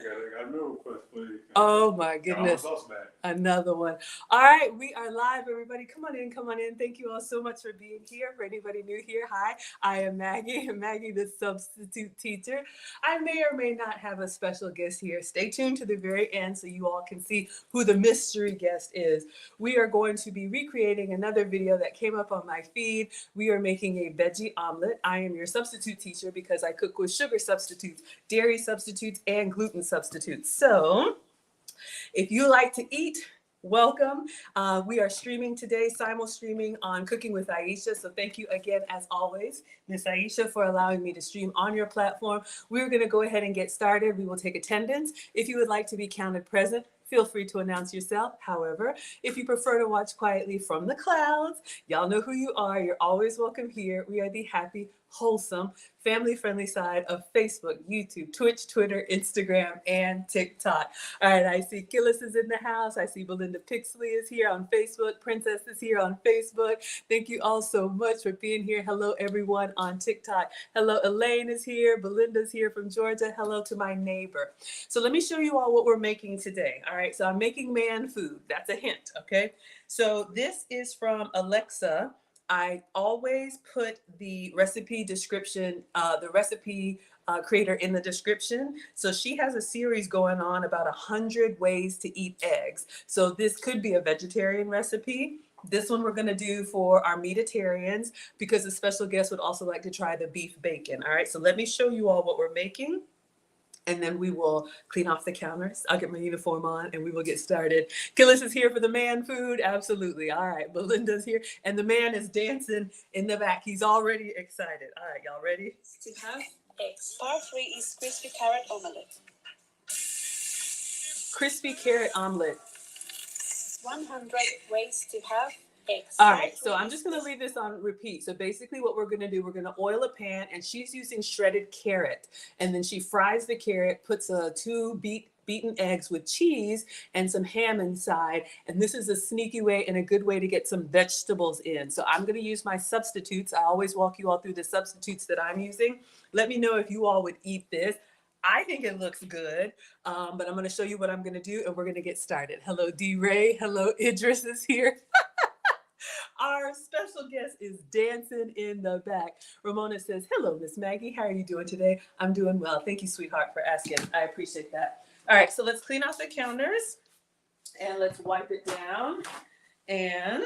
Got another request, please. Oh my goodness. Another one. All right, we are live, everybody. Come on in, come on in. Thank you all so much for being here. For anybody new here, hi, I am Maggie, Maggie, the substitute teacher. I may or may not have a special guest here. Stay tuned to the very end so you all can see who the mystery guest is. We are going to be recreating another video that came up on my feed. We are making a veggie omelet. I am your substitute teacher because I cook with sugar substitutes, dairy substitutes, and gluten substitutes. So, if you like to eat, welcome. We are streaming today, simul streaming on Cooking with Aisha. So thank you again, as always, Miss Aisha, for allowing me to stream on your platform. We're going to go ahead and get started. We will take attendance. If you would like to be counted present, feel free to announce yourself. However, if you prefer to watch quietly from the clouds, y'all know who you are. You're always welcome here. We are the happy, wholesome, family-friendly side of Facebook, YouTube, Twitch, Twitter, Instagram, and TikTok. All right, I see Killis is in the house. I see Belinda Pixley is here on Facebook. Princess is here on Facebook. Thank you all so much for being here. Hello, everyone on TikTok. Hello, Elaine is here. Belinda's here from Georgia. Hello to my neighbor. So let me show you all what we're making today. All right, so I'm making man food. That's a hint, okay? So this is from Alexa. I always put the recipe description, the recipe creator in the description. So she has a series going on about 100 ways to eat eggs. So this could be a vegetarian recipe. This one we're going to do for our meatitarians because the special guest would also like to try the beef bacon. All right, so let me show you all what we're making. And then we will clean off the counters. I'll get my uniform on and we will get started. Killis is here for the man food. Absolutely. All right. Belinda's here. And the man is dancing in the back. He's already excited. All right. Y'all ready? To have eggs. Part 3 is crispy carrot omelette. Crispy carrot omelet. 100 ways to have eggs. All right, so I'm just going to leave this on repeat. So basically what we're going to do, we're going to oil a pan, and she's using shredded carrot. And then she fries the carrot, puts two beaten eggs with cheese and some ham inside. And this is a sneaky way and a good way to get some vegetables in. So I'm going to use my substitutes. I always walk you all through the substitutes that I'm using. Let me know if you all would eat this. I think it looks good, but I'm going to show you what I'm going to do, and we're going to get started. Hello, D. Ray. Hello, Idris is here. Our special guest is dancing in the back. Ramona says, hello, Miss Maggie. How are you doing today? I'm doing well. Thank you, sweetheart, for asking. I appreciate that. All right, so let's clean off the counters, and let's wipe it down. And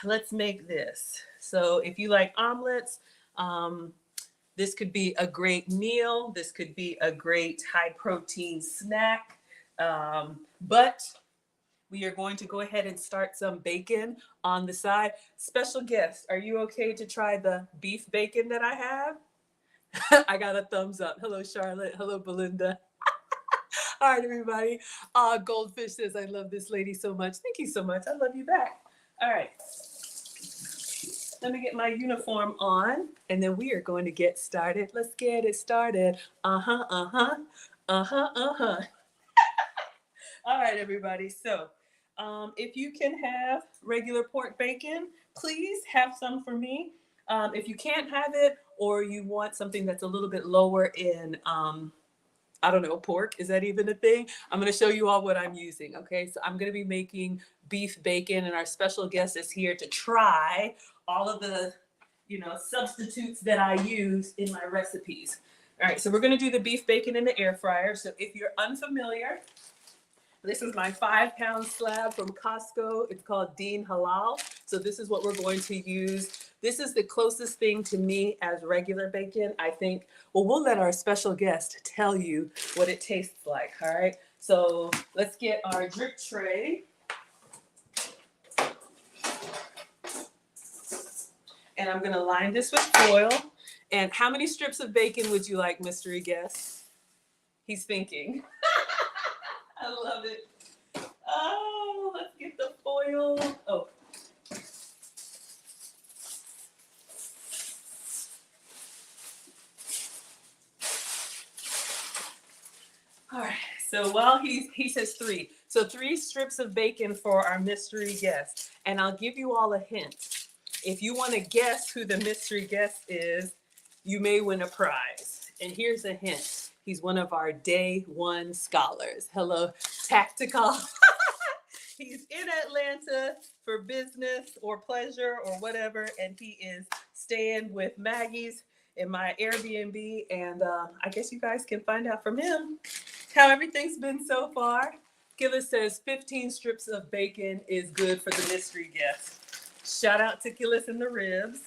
let's make this. So if you like omelets, this could be a great meal. This could be a great high-protein snack. But we are going to go ahead and start some bacon on the side. Special guest, are you okay to try the beef bacon that I have? I got a thumbs up. Hello, Charlotte. Hello, Belinda. All right, everybody. Goldfish says, I love this lady so much. Thank you so much. I love you back. All right. Let me get my uniform on, and then we are going to get started. Let's get it started. Uh-huh, uh-huh, uh-huh, uh-huh. All right, everybody. So if you can have regular pork bacon, please have some for me. If you can't have it, or you want something that's a little bit lower in, I don't know, pork, is that even a thing? I'm going to show you all what I'm using, okay? So I'm going to be making beef bacon, and our special guest is here to try all of the, substitutes that I use in my recipes. All right, so we're going to do the beef bacon in the air fryer. So if you're unfamiliar, this is my 5-pound slab from Costco. It's called Dean Halal. So this is what we're going to use. This is the closest thing to me as regular bacon, I think. Well, we'll let our special guest tell you what it tastes like, all right? So let's get our drip tray. And I'm gonna line this with foil. And how many strips of bacon would you like, mystery guest? He's thinking. I love it. Oh, let's get the foil. Oh. All right, so while he says 3. So 3 strips of bacon for our mystery guest. And I'll give you all a hint. If you want to guess who the mystery guest is, you may win a prize. And here's a hint. He's one of our day one scholars. Hello, Tactical. He's in Atlanta for business or pleasure or whatever, and he is staying with Maggie's in my Airbnb, and I guess you guys can find out from him how everything's been so far. Gillis says 15 strips of bacon is good for the mystery guest. Shout out to Gillis and the ribs.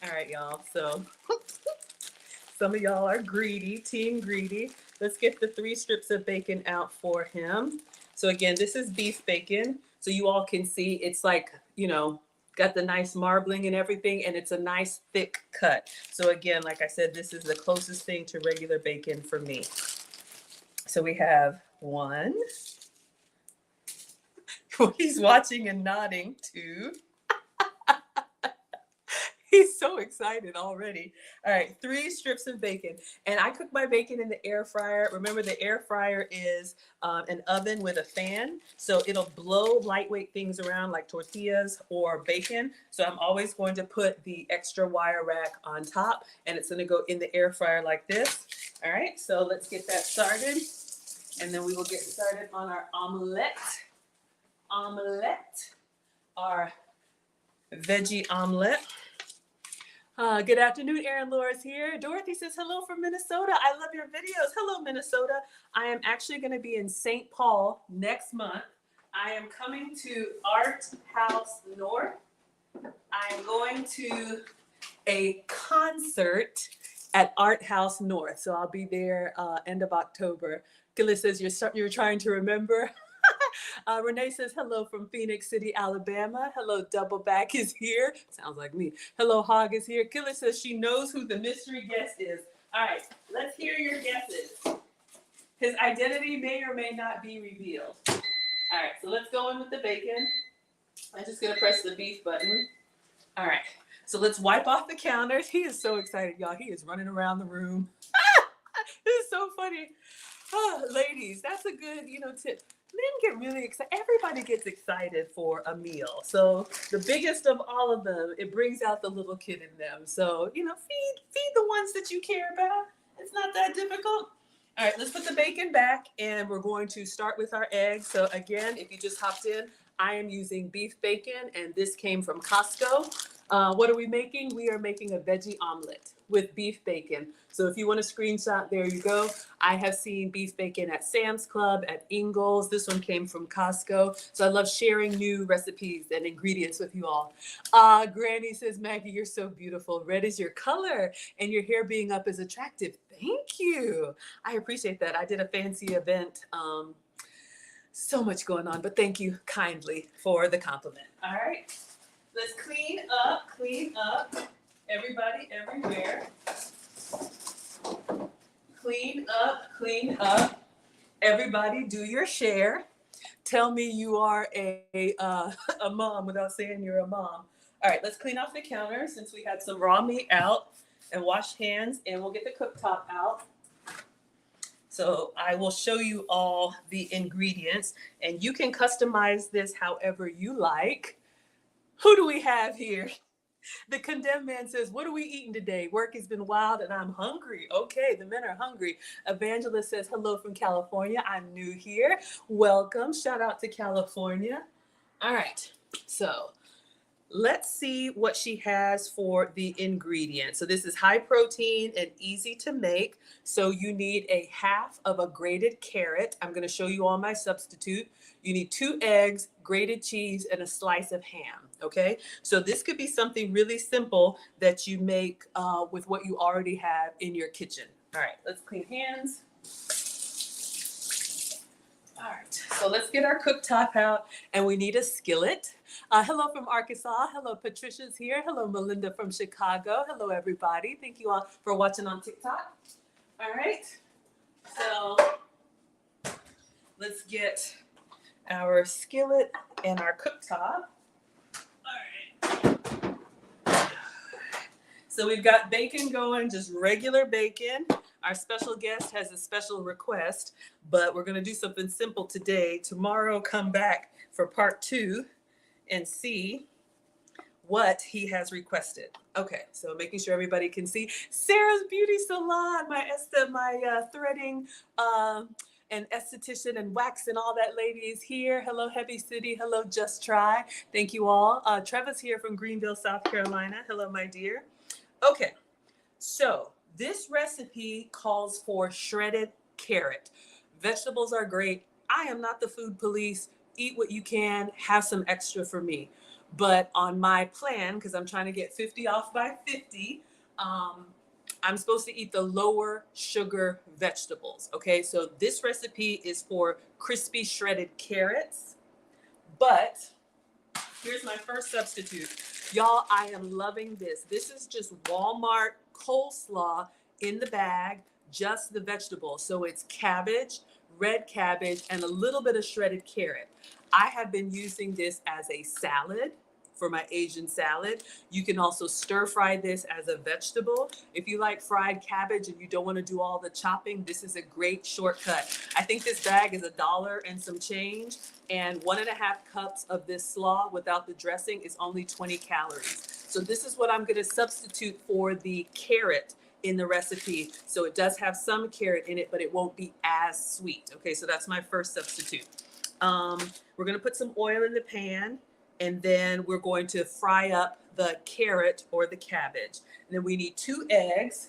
All right, y'all. So some of y'all are greedy, team greedy. Let's get the 3 strips of bacon out for him. So again, this is beef bacon. So you all can see it's like, you know, got the nice marbling and everything, and it's a nice thick cut. So again, like I said, this is the closest thing to regular bacon for me. So we have 1. He's watching and nodding. 2. He's so excited already. All right, 3 strips of bacon. And I cook my bacon in the air fryer. Remember, the air fryer is an oven with a fan. So it'll blow lightweight things around like tortillas or bacon. So I'm always going to put the extra wire rack on top, and it's gonna go in the air fryer like this. All right, so let's get that started. And then we will get started on our omelet. Our veggie omelet. Good afternoon, Erin Laura's here. Dorothy says, hello from Minnesota. I love your videos. Hello, Minnesota. I am actually going to be in St. Paul next month. I am coming to Art House North. I am going to a concert at Art House North. So I'll be there end of October. Gillis says, you're trying to remember. Renee says, hello from Phoenix City, Alabama. Hello, Doubleback is here. Sounds like me. Hello, Hog is here. Killa says she knows who the mystery guest is. All right, let's hear your guesses. His identity may or may not be revealed. All right, so let's go in with the bacon. I'm just going to press the beef button. All right, so let's wipe off the counters. He is so excited, y'all. He is running around the room. This is so funny. Oh, ladies, that's a good, tip. Men get really excited. Everybody gets excited for a meal. So the biggest of all of them, it brings out the little kid in them. So, feed the ones that you care about. It's not that difficult. All right, let's put the bacon back, and we're going to start with our eggs. So again, if you just hopped in, I am using beef bacon, and this came from Costco. What are we making? We are making a veggie omelet with beef bacon. So if you want a screenshot, there you go. I have seen beef bacon at Sam's Club, at Ingles. This one came from Costco. So I love sharing new recipes and ingredients with you all. Granny says, Maggie, you're so beautiful. Red is your color, and your hair being up is attractive. Thank you. I appreciate that. I did a fancy event. So much going on, but thank you kindly for the compliment. All right. Let's clean up, everybody, everywhere. Clean up, everybody, do your share. Tell me you are a mom without saying you're a mom. All right, let's clean off the counter since we had some raw meat out, and wash hands, and we'll get the cooktop out. So I will show you all the ingredients, and you can customize this however you like. Who do we have here? The condemned man says, what are we eating today? Work has been wild and I'm hungry. Okay, the men are hungry. Evangelist says, hello from California. I'm new here. Welcome. Shout out to California. All right, so let's see what she has for the ingredients. So this is high protein and easy to make. So you need a half of a grated carrot. I'm going to show you all my substitute. You need 2 eggs, grated cheese, and a slice of ham. Okay, so this could be something really simple that you make with what you already have in your kitchen. All right, let's clean hands. All right, so let's get our cooktop out, and we need a skillet. Hello from Arkansas. Hello, Patricia's here. Hello, Melinda from Chicago. Hello, everybody. Thank you all for watching on TikTok. All right, so let's get our skillet and our cooktop. All right. So we've got bacon going, just regular bacon. Our special guest has a special request, but we're going to do something simple today. Tomorrow, come back for part 2 and see what he has requested. Okay, so making sure everybody can see Sarah's Beauty Salon, my threading and esthetician and wax and all that lady is here. Hello, Heavy City. Hello, Just Try. Thank you all. Trevor's here from Greenville, South Carolina. Hello, my dear. Okay, so this recipe calls for shredded carrot. Vegetables are great. I am not the food police. Eat what you can, have some extra for me. But on my plan, because I'm trying to get 50 off by 50, I'm supposed to eat the lower sugar vegetables. Okay, so this recipe is for crispy shredded carrots. But here's my first substitute. Y'all, I am loving this. This is just Walmart coleslaw in the bag, just the vegetables. So it's cabbage, red cabbage, and a little bit of shredded carrot. I have been using this as a salad for my Asian salad. You can also stir fry this as a vegetable. If you like fried cabbage and you don't want to do all the chopping, this is a great shortcut. I think this bag is $1 and some change, and 1.5 cups of this slaw without the dressing is only 20 calories. So this is what I'm going to substitute for the carrot in the recipe. So it does have some carrot in it, but it won't be as sweet. Okay, so that's my first substitute. We're going to put some oil in the pan, and then we're going to fry up the carrot or the cabbage. And then we need 2 eggs.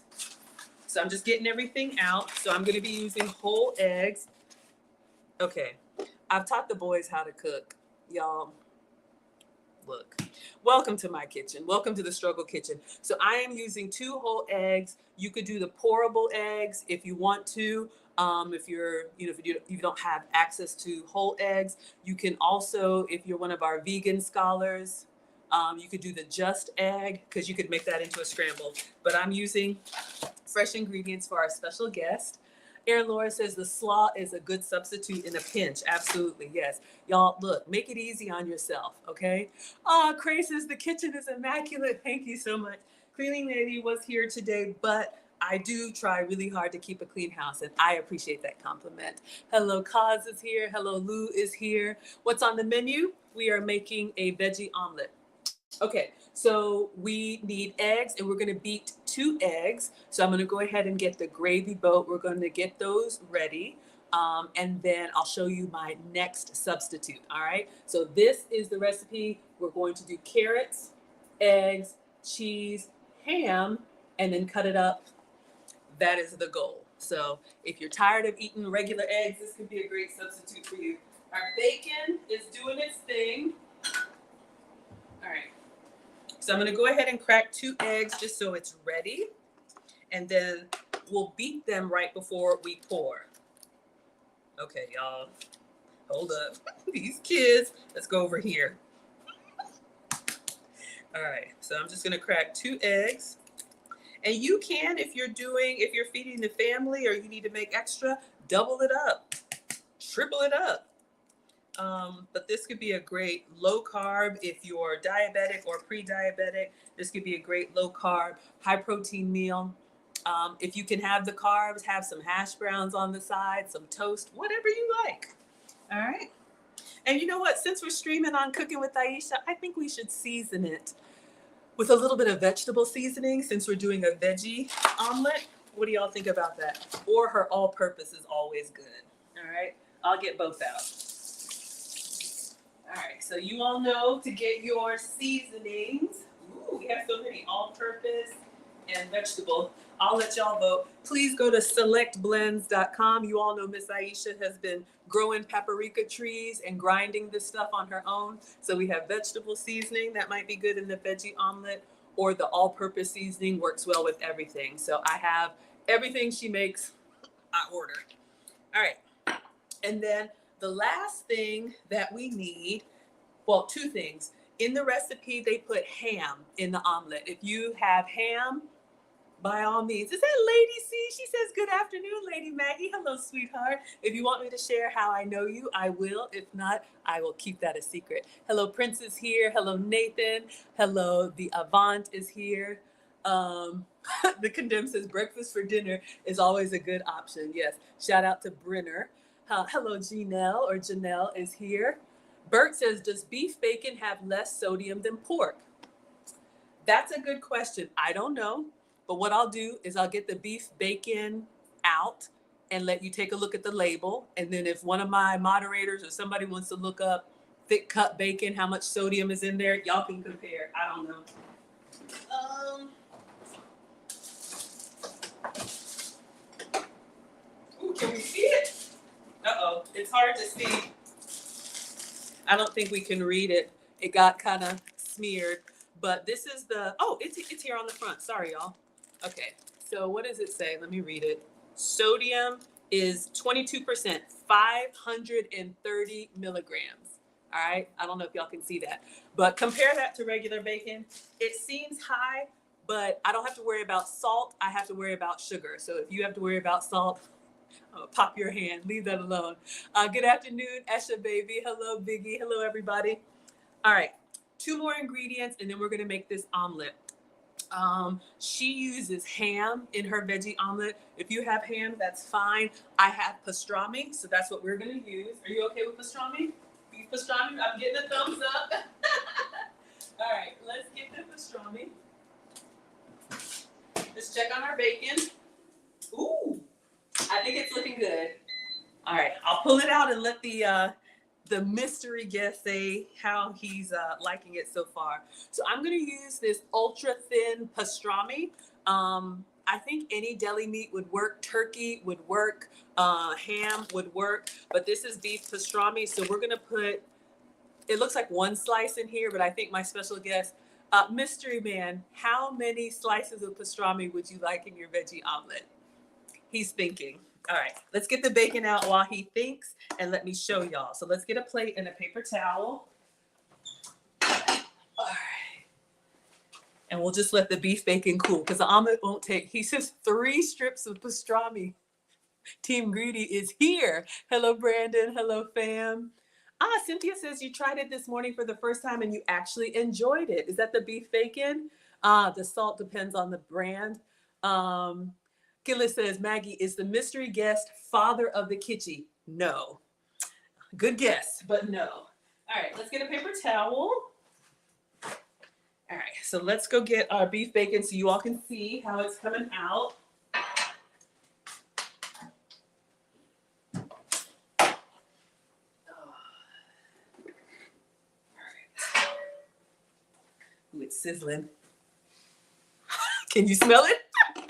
So I'm just getting everything out. So I'm going to be using whole eggs. Okay, I've taught the boys how to cook. Y'all, look. Welcome to my kitchen. Welcome to the struggle kitchen. So I am using 2 whole eggs. You could do the pourable eggs if you want to. If you don't have access to whole eggs, you can also, if you're one of our vegan scholars, you could do the just egg, because you could make that into a scramble. But I'm using fresh ingredients for our special guest. Erin Laura says the slaw is a good substitute in a pinch. Absolutely, yes. Y'all, look, make it easy on yourself, okay? Cray says the kitchen is immaculate. Thank you so much. Cleaning lady was here today, but I do try really hard to keep a clean house, and I appreciate that compliment. Hello, Kaz is here. Hello, Lou is here. What's on the menu? We are making a veggie omelet. Okay, so we need eggs, and we're going to beat 2 eggs. So I'm going to go ahead and get the gravy boat. We're going to get those ready, and then I'll show you my next substitute. All right, so this is the recipe. We're going to do carrots, eggs, cheese, ham, and then cut it up. That is the goal. So if you're tired of eating regular eggs, this could be a great substitute for you. Our bacon is doing its thing. All right. So I'm going to go ahead and crack 2 eggs just so it's ready. And then we'll beat them right before we pour. Okay, y'all. Hold up. These kids. Let's go over here. All right. So I'm just going to crack 2 eggs. And you can, if you're feeding the family or you need to make extra, double it up, triple it up. But this could be a great low carb if you're diabetic or pre-diabetic. This could be a great low carb, high protein meal. If you can have the carbs, have some hash browns on the side, some toast, whatever you like. All right. And you know what? Since we're streaming on Cooking with Aisha, I think we should season it with a little bit of vegetable seasoning, since we're doing a veggie omelet. What do y'all think about that? Or her all-purpose is always good. All right, I'll get both out. All right, so you all know to get your seasonings. Ooh, we have so many all-purpose and vegetable. I'll let y'all vote. Please go to selectblends.com. You all know Miss Aisha has been growing paprika trees and grinding this stuff on her own. So we have vegetable seasoning that might be good in the veggie omelet, or the all-purpose seasoning works well with everything. So I have everything she makes, I order. All right. And then the last thing that we need, well, 2 things. In the recipe, they put ham in the omelet. If you have ham, by all means. Is that Lady C? She says, good afternoon, Lady Maggie. Hello, sweetheart. If you want me to share how I know you, I will. If not, I will keep that a secret. Hello, Prince is here. Hello, Nathan. Hello, the Avant is here. The Condemned says, breakfast for dinner is always a good option. Yes. Shout out to Brenner. Hello, Janelle is here. Bert says, does beef bacon have less sodium than pork? That's a good question. I don't know. But what I'll do is I'll get the beef bacon out and let you take a look at the label. And then if one of my moderators or somebody wants to look up thick cut bacon, how much sodium is in there, y'all can compare. I don't know. Ooh, can we see it? Uh-oh, it's hard to see. I don't think we can read it. It got kind of smeared. But this is the, oh, it's here on the front. Sorry, y'all. Okay, so what does it say? Let me read it. Sodium is 22%, 530 milligrams. All right, I don't know if y'all can see that. But compare that to regular bacon. It seems high, but I don't have to worry about salt. I have to worry about sugar. So if you have to worry about salt, pop your hand. Leave that alone. Good afternoon, Aisha, baby. Hello, Biggie. Hello, everybody. All right, 2 more ingredients, and then we're gonna make this omelet. She uses ham in her veggie omelet. If you have ham, that's fine. I have pastrami, so that's what we're gonna use. Are you okay with pastrami? Beef pastrami? I'm getting a thumbs up. All right, let's get the pastrami. Let's check on our bacon. Ooh, I think it's looking good. All right, I'll pull it out and let the mystery guest say how he's liking it so far. So I'm gonna use this ultra thin pastrami. I think any deli meat would work. Turkey would work. Ham would work. But this is beef pastrami, so we're gonna put. It looks like 1 slice in here, but I think my special guest, mystery man, how many slices of pastrami would you like in your veggie omelet? He's thinking. All right, let's get the bacon out while he thinks, and let me show y'all. So let's get a plate and a paper towel. All right. And we'll just let the beef bacon cool, because the omelet won't take, he says 3 strips of pastrami. Team Greedy is here. Hello, Brandon. Hello, fam. Cynthia says you tried it this morning for the first time and you actually enjoyed it. Is that the beef bacon? The salt depends on the brand. Gillis says, Maggie, is the mystery guest father of the kitchen? No. Good guess, but no. All right, let's get a paper towel. All right, so let's go get our beef bacon so you all can see how it's coming out. Ooh, it's sizzling. Can you smell it?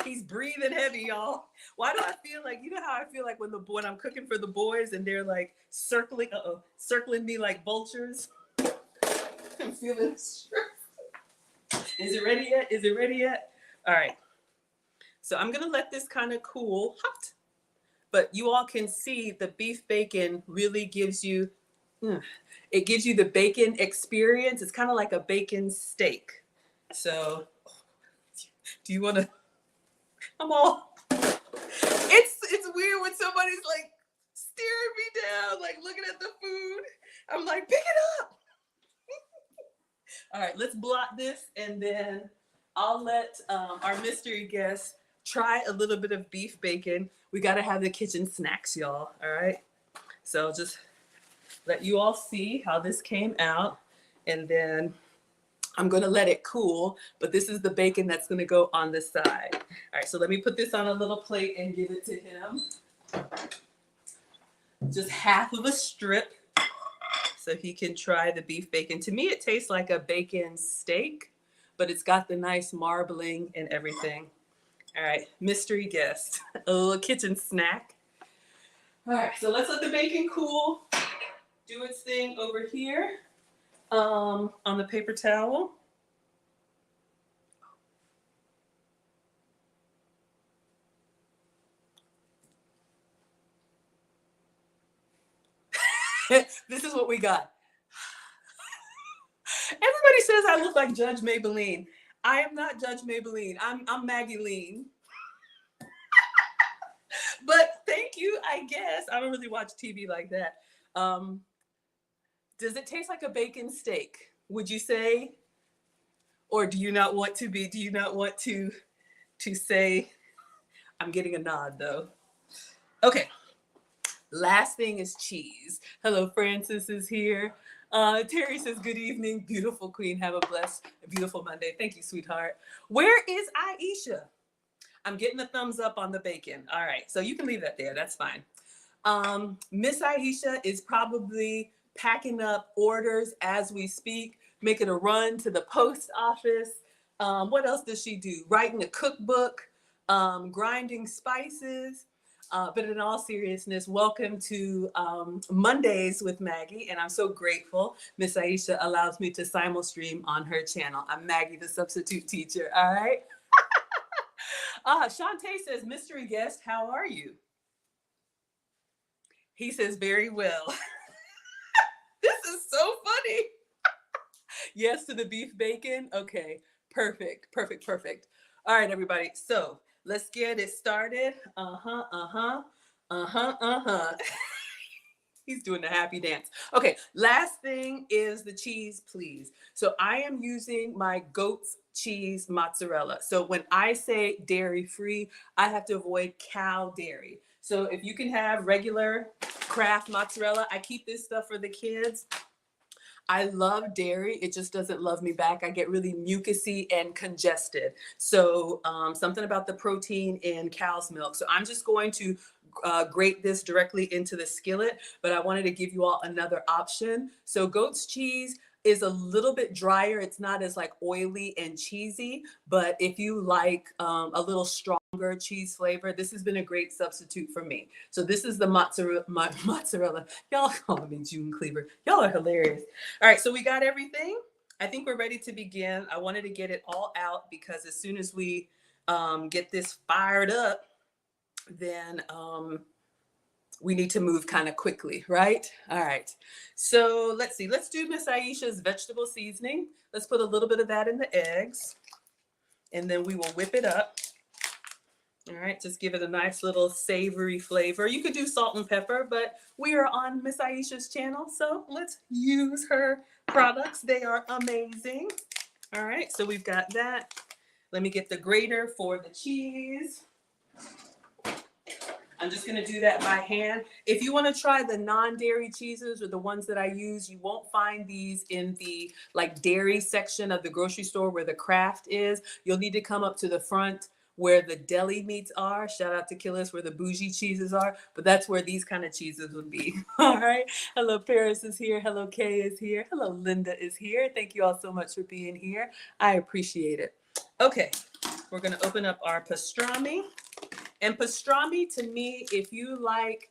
He's breathing heavy, y'all. Why do I feel like, you know how I feel like when I'm cooking for the boys and they're like circling me like vultures? I'm feeling stressed. Is it ready yet? Is it ready yet? All right. So I'm gonna let this kind of cool, hot. But you all can see the beef bacon really gives you, it gives you the bacon experience. It's kind of like a bacon steak. So do you want to, I'm all, it's weird when somebody's like staring me down, like looking at the food. I'm like, pick it up. All right, let's blot this, and then I'll let our mystery guest try a little bit of beef bacon. We got to have the kitchen snacks, y'all. All right. So just let you all see how this came out, and then I'm going to let it cool, but this is the bacon that's going to go on the side. All right, so let me put this on a little plate and give it to him. Just half of a strip so he can try the beef bacon. To me, it tastes like a bacon steak, but it's got the nice marbling and everything. All right, mystery guest, a little kitchen snack. All right, so let's let the bacon cool, do its thing over here. On the paper towel. This is what we got. Everybody says I look like Judge Maybelline. I am not Judge Maybelline. I'm Maggie Lean. But thank you, I guess. I don't really watch TV like that. Does it taste like a bacon steak, would you say? Or do you not want to say, I'm getting a nod though. Okay. Last thing is cheese. Hello, Francis is here. Terry says, good evening, beautiful queen. Have a blessed, beautiful Monday. Thank you, sweetheart. Where is Aisha? I'm getting a thumbs up on the bacon. All right, so you can leave that there. That's fine. Miss Aisha is probably packing up orders as we speak, making a run to the post office. What else does she do? Writing a cookbook, grinding spices. But in all seriousness, welcome to Mondays with Maggie, and I'm so grateful Miss Aisha allows me to simul-stream on her channel. I'm Maggie, the substitute teacher, all right? Shantae says, mystery guest, how are you? He says, very well. This is so funny. Yes to the beef bacon. Okay, perfect, perfect, perfect. All right, everybody. So let's get it started. He's doing the happy dance. Okay, last thing is the cheese, please. So I am using my goat's cheese mozzarella. So when I say dairy free, I have to avoid cow dairy. So if you can have regular Kraft mozzarella, I keep this stuff for the kids. I love dairy. It just doesn't love me back. I get really mucusy and congested. So something about the protein in cow's milk. So I'm just going to grate this directly into the skillet, but I wanted to give you all another option. So goat's cheese is a little bit drier. It's not as like oily and cheesy, but if you like a little stronger cheese flavor, this has been a great substitute for me. So this is the mozzarella. Y'all call me June Cleaver. Y'all are hilarious. All right, so we got everything. I think we're ready to begin. I wanted to get it all out because as soon as we get this fired up, then we need to move kind of quickly, right? All right. So let's see. Let's do Miss Aisha's vegetable seasoning. Let's put a little bit of that in the eggs, and then we will whip it up. All right, just give it a nice little savory flavor. You could do salt and pepper, but we are on Miss Aisha's channel, so let's use her products. They are amazing. All right, so we've got that. Let me get the grater for the cheese. I'm just going to do that by hand. If you want to try the non-dairy cheeses or the ones that I use, you won't find these in the like dairy section of the grocery store where the Kraft is. You'll need to come up to the front where the deli meats are. Shout out to Killis where the bougie cheeses are, but that's where these kind of cheeses would be. All right. Hello, Paris is here. Hello, Kay is here. Hello, Linda is here. Thank you all so much for being here. I appreciate it. Okay, we're going to open up our pastrami. And pastrami, to me, if you like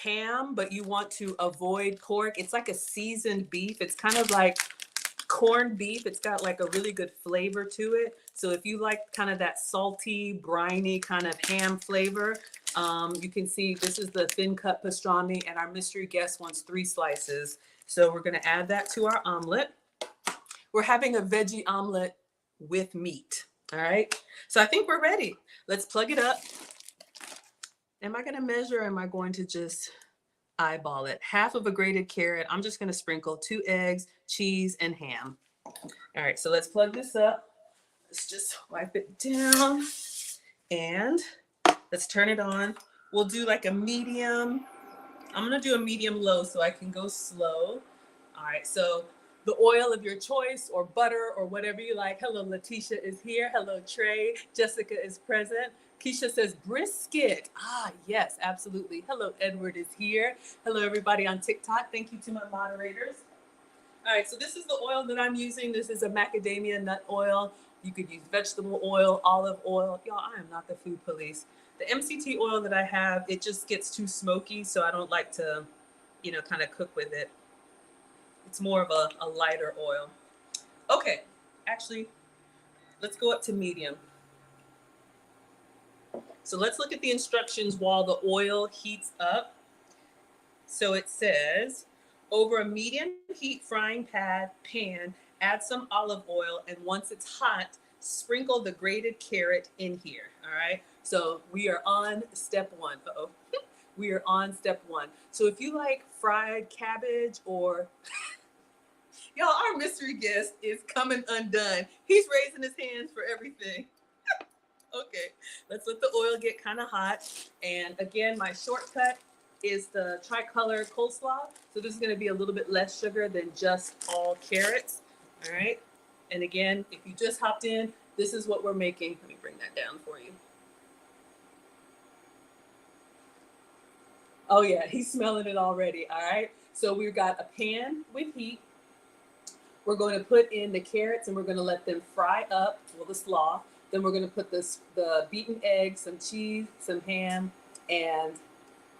ham, but you want to avoid pork, it's like a seasoned beef. It's kind of like corned beef. It's got like a really good flavor to it. So if you like kind of that salty, briny kind of ham flavor, you can see this is the thin cut pastrami, and our mystery guest wants 3 slices. So we're going to add that to our omelet. We're having a veggie omelet with meat. All right. So I think we're ready. Let's plug it up. Am I going to measure or am I going to just eyeball it? Half of a grated carrot. I'm just going to sprinkle 2 eggs, cheese, and ham. All right, so let's plug this up. Let's just wipe it down and let's turn it on. We'll do like a medium. I'm going to do a medium low so I can go slow. All right, so the oil of your choice or butter or whatever you like. Hello, Letitia is here. Hello, Trey. Jessica is present. Keisha says brisket. Ah, yes, absolutely. Hello, Edward is here. Hello, everybody on TikTok. Thank you to my moderators. All right, so this is the oil that I'm using. This is a macadamia nut oil. You could use vegetable oil, olive oil. Y'all, I am not the food police. The MCT oil that I have, it just gets too smoky, so I don't like to, kind of cook with it. It's more of a lighter oil. Okay, actually, let's go up to medium. So let's look at the instructions while the oil heats up. So it says, over a medium heat frying pan, add some olive oil, and once it's hot, sprinkle the grated carrot in here, all right? So we are on step 1. Uh-oh. We are on step 1. So if you like fried cabbage or... Y'all, our mystery guest is coming undone. He's raising his hands for everything. Okay, let's let the oil get kind of hot. And again, my shortcut, is the tricolor coleslaw. So this is going to be a little bit less sugar than just all carrots. All right. And again, if you just hopped in, this is what we're making. Let me bring that down for you. Oh yeah, he's smelling it already. All right. So we've got a pan with heat. We're going to put in the carrots and we're going to let them fry up, well, the slaw. Then we're going to put the beaten eggs, some cheese, some ham, and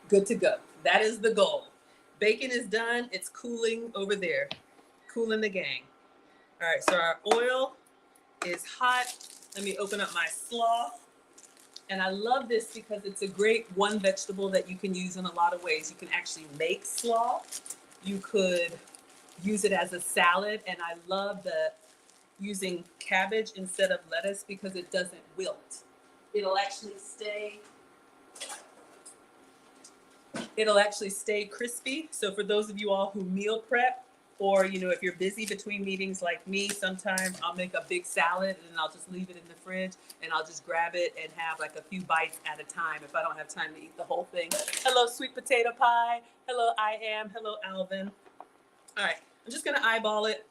good to go. That is the goal. Bacon is done. It's cooling over there, cooling the gang. All right, so our oil is hot. Let me open up my slaw. And I love this because it's a great one vegetable that you can use in a lot of ways. You can actually make slaw. You could use it as a salad. And I love the using cabbage instead of lettuce because it doesn't wilt. It'll actually stay crispy. So for those of you all who meal prep, or if you're busy between meetings like me, sometimes I'll make a big salad and I'll just leave it in the fridge and I'll just grab it and have like a few bites at a time if I don't have time to eat the whole thing. Hello, sweet potato pie. Hello, I am. Hello, Alvin. All right, I'm just gonna eyeball it.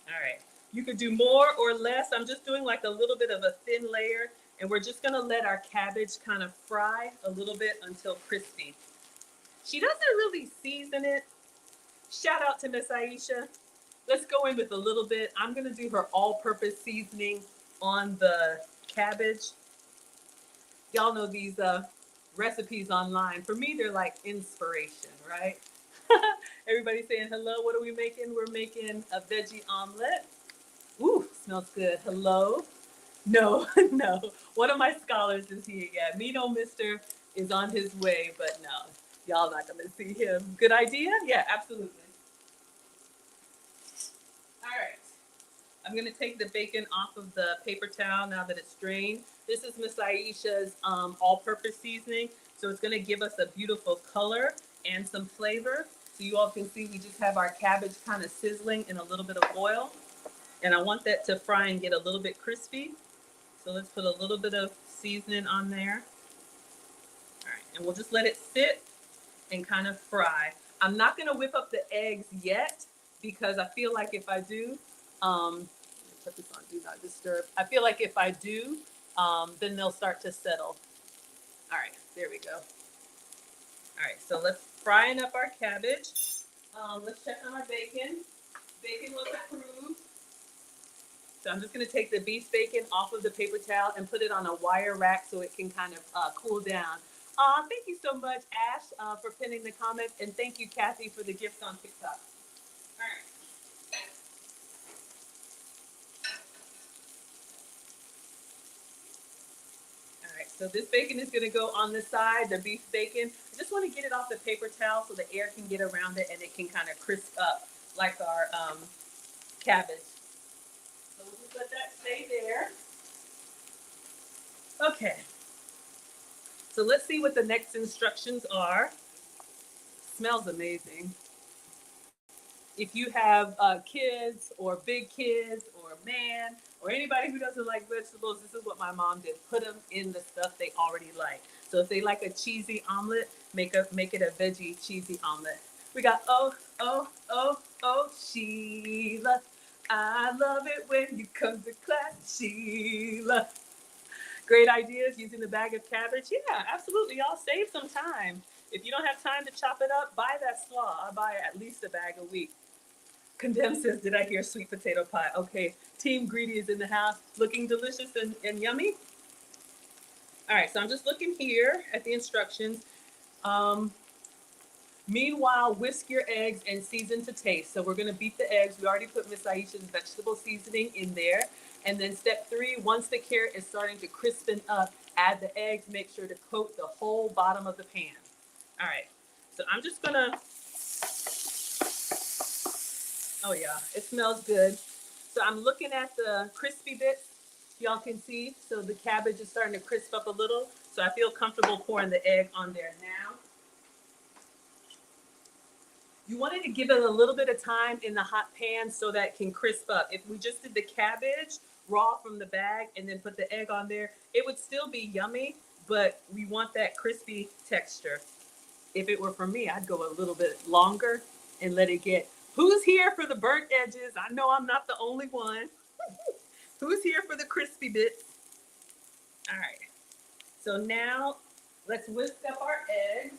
All right, you could do more or less. I'm just doing like a little bit of a thin layer, and we're just gonna let our cabbage kind of fry a little bit until crispy. She doesn't really season it. Shout out to Miss Aisha. Let's go in with a little bit. I'm gonna do her all-purpose seasoning on the cabbage. Y'all know these recipes online. For me, they're like inspiration, right? Everybody saying hello. What are we making? We're making a veggie omelet. Ooh, smells good. Hello. No, no. One of my scholars is here. Yeah, me no mister is on his way, but no, y'all not gonna see him. Good idea? Yeah, absolutely. All right. I'm gonna take the bacon off of the paper towel now that it's drained. This is Miss Aisha's all-purpose seasoning, so it's gonna give us a beautiful color and some flavor. So you all can see we just have our cabbage kind of sizzling in a little bit of oil, and I want that to fry and get a little bit crispy. So let's put a little bit of seasoning on there. All right, and we'll just let it sit and kind of fry. I'm not gonna whip up the eggs yet because I feel like if I do, put this on do not disturb. I feel like if I do, then they'll start to settle. All right, there we go. All right, so let's frying up our cabbage. Let's check on our bacon. Bacon was approved. So I'm just gonna take the beef bacon off of the paper towel and put it on a wire rack so it can kind of cool down. Thank you so much, Ash, for pinning the comment, and thank you, Kathy, for the gift on TikTok. All right. All right, so this bacon is gonna go on the side, the beef bacon. I just wanna get it off the paper towel so the air can get around it and it can kind of crisp up like our cabbage. So we'll just let that stay there. Okay, so let's see what the next instructions are. Smells amazing. If you have kids or big kids or a man or anybody who doesn't like vegetables, this is what my mom did. Put them in the stuff they already like. So if they like a cheesy omelet, make it a veggie cheesy omelet. We got oh, Sheila. I love it when you come to class, Sheila. Great ideas using the bag of cabbage. Yeah, absolutely. Y'all save some time. If you don't have time to chop it up, buy that slaw. I buy at least a bag a week. Condemn says, did I hear sweet potato pie? Okay, Team Greedy is in the house, looking delicious and yummy. All right, so I'm just looking here at the instructions. Meanwhile, whisk your eggs and season to taste. So we're gonna beat the eggs. We already put Miss Aisha's vegetable seasoning in there. And then step 3, once the carrot is starting to crispen up, add the eggs, make sure to coat the whole bottom of the pan. All right, so I'm just gonna, oh yeah, it smells good. So I'm looking at the crispy bits, y'all can see. So the cabbage is starting to crisp up a little. So I feel comfortable pouring the egg on there now. You wanted to give it a little bit of time in the hot pan so that it can crisp up. If we just did the cabbage, raw from the bag and then put the egg on there, it would still be yummy, but we want that crispy texture. If it were for me, I'd go a little bit longer and let it get. Who's here for the burnt edges? I know I'm not the only one. Who's here for the crispy bits? All right. So now let's whisk up our eggs.